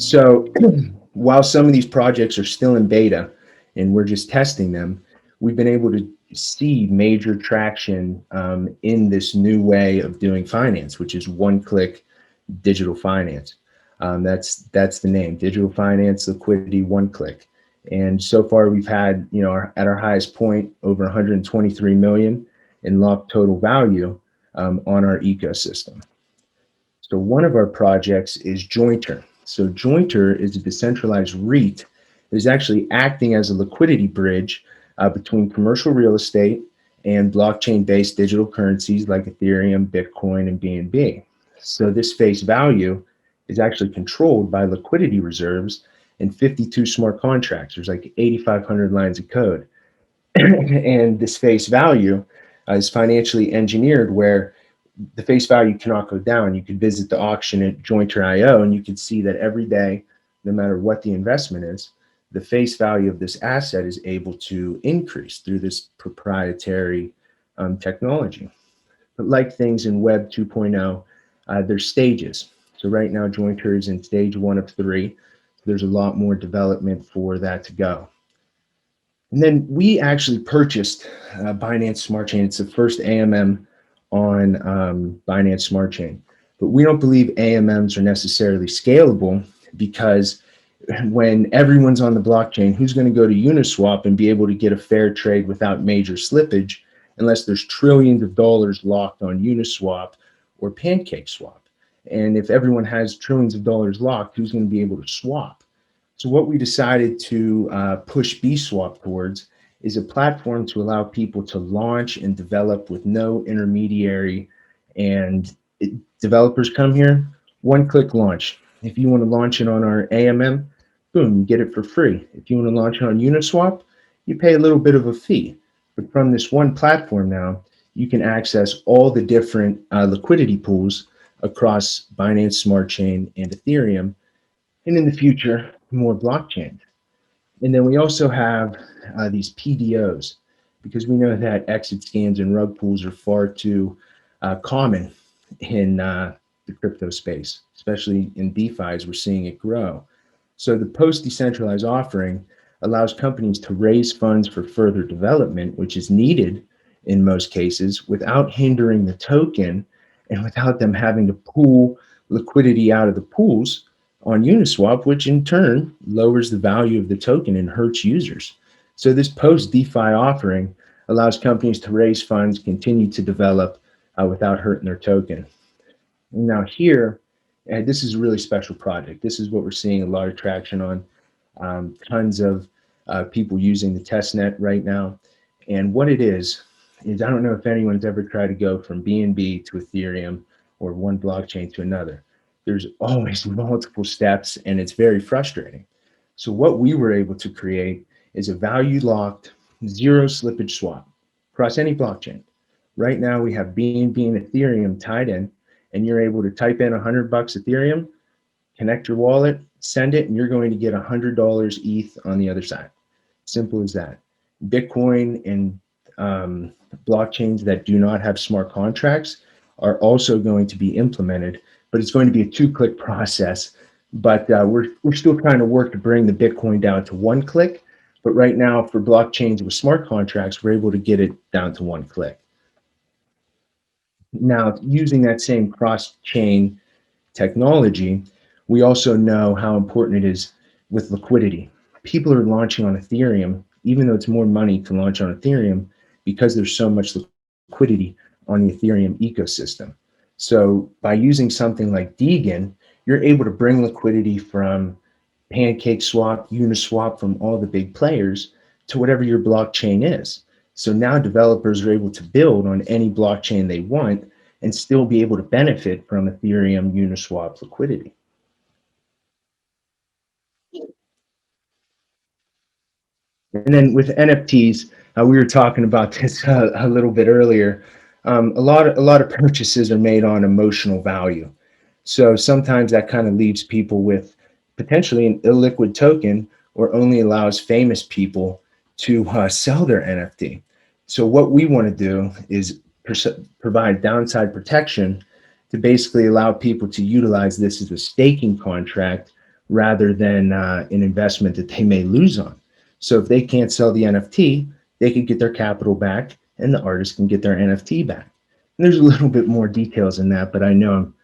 So while some of these projects are still in beta and we're just testing them, we've been able to see major traction in this new way of doing finance, which is one-click digital finance. That's the name, digital finance, liquidity, one click. And so far we've had, at our highest point, over 123 million in locked total value on our ecosystem. So one of our projects is Jointer. So Jointer is a decentralized REIT that is actually acting as a liquidity bridge between commercial real estate and blockchain-based digital currencies like Ethereum, Bitcoin, and BNB. So this face value is actually controlled by liquidity reserves and 52 smart contracts. There's like 8,500 lines of code. And this face value is financially engineered where the face value cannot go down. You could visit the auction at Jointer.io and you can see that every day, no matter what the investment is, the face value of this asset is able to increase through this proprietary technology. But like things in Web 2.0, there's stages. So right now, Jointer is in stage 1 of 3. So there's a lot more development for that to go. And then we actually purchased Binance Smart Chain. It's the first AMM on Binance Smart Chain. But we don't believe AMMs are necessarily scalable because when everyone's on the blockchain, who's going to go to Uniswap and be able to get a fair trade without major slippage unless there's trillions of dollars locked on Uniswap or PancakeSwap? And if everyone has trillions of dollars locked, who's going to be able to swap? So what we decided to push Bswap towards is a platform to allow people to launch and develop with no intermediary. And developers come here, one-click launch. If you want to launch it on our AMM, boom, you get it for free. If you want to launch it on Uniswap, you pay a little bit of a fee. But from this one platform now, you can access all the different liquidity pools across Binance Smart Chain and Ethereum, and in the future, more blockchains. And then we also have these PDOs, because we know that exit scams and rug pulls are far too common in the crypto space, especially in DeFi as we're seeing it grow. So the post-decentralized offering allows companies to raise funds for further development, which is needed in most cases, without hindering the token and without them having to pull liquidity out of the pools on Uniswap, which in turn lowers the value of the token and hurts users. So this post-DeFi offering allows companies to raise funds, continue to develop without hurting their token. Now here, this is a really special project. This is what we're seeing a lot of traction on. Tons of people using the testnet right now. And what it is I don't know if anyone's ever tried to go from BNB to Ethereum or one blockchain to another. There's always multiple steps and it's very frustrating. So what we were able to create is a value locked, zero slippage swap across any blockchain. Right now we have BNB and Ethereum tied in, and you're able to type in $100 Ethereum, connect your wallet, send it, and you're going to get $100 ETH on the other side. Simple as that. Bitcoin and blockchains that do not have smart contracts are also going to be implemented, but it's going to be a 2-click process. But we're still trying to work to bring the Bitcoin down to 1 click. But right now, for blockchains with smart contracts, we're able to get it down to 1 click. Now, using that same cross-chain technology, we also know how important it is with liquidity. People are launching on Ethereum, even though it's more money to launch on Ethereum, because there's so much liquidity on the Ethereum ecosystem. So by using something like Deegan, you're able to bring liquidity from PancakeSwap, Uniswap, from all the big players to whatever your blockchain is. So now developers are able to build on any blockchain they want and still be able to benefit from Ethereum, Uniswap liquidity. And then with NFTs, we were talking about this a little bit earlier. A lot of purchases are made on emotional value. So sometimes that kind of leaves people with potentially an illiquid token, or only allows famous people to sell their NFT. So what we want to do is provide downside protection to basically allow people to utilize this as a staking contract rather than an investment that they may lose on. So if they can't sell the NFT, they could get their capital back and the artist can get their NFT back. And there's a little bit more details in that, but I know I'm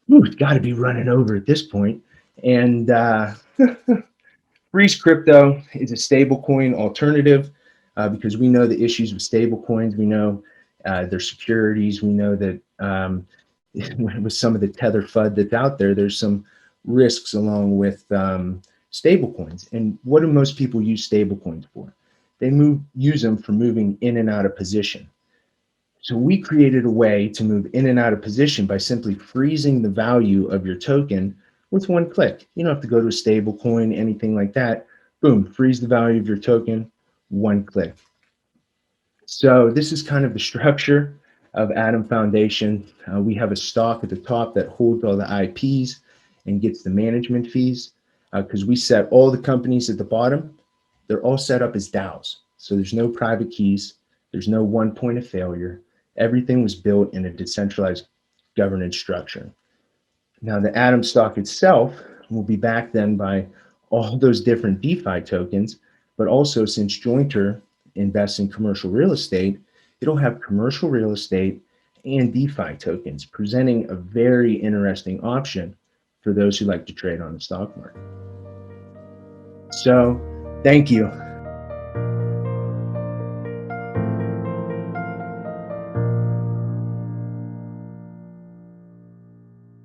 it's got to be running over at this point. And Freeze Crypto is a stablecoin alternative because we know the issues with stablecoins. We know their securities. We know that with some of the Tether FUD that's out there, there's some risks along with stablecoins. And what do most people use stablecoins for? They use them for moving in and out of position. So we created a way to move in and out of position by simply freezing the value of your token with one click. You don't have to go to a stable coin, anything like that. Boom, freeze the value of your token, one click. So this is kind of the structure of Atom Foundation. We have a stock at the top that holds all the IPs and gets the management fees because we set all the companies at the bottom. They're all set up as DAOs. So there's no private keys. There's no one point of failure. Everything was built in a decentralized governance structure. Now the Atom stock itself will be backed then by all those different DeFi tokens, but also since Jointer invests in commercial real estate, it'll have commercial real estate and DeFi tokens, presenting a very interesting option for those who like to trade on the stock market. So thank you.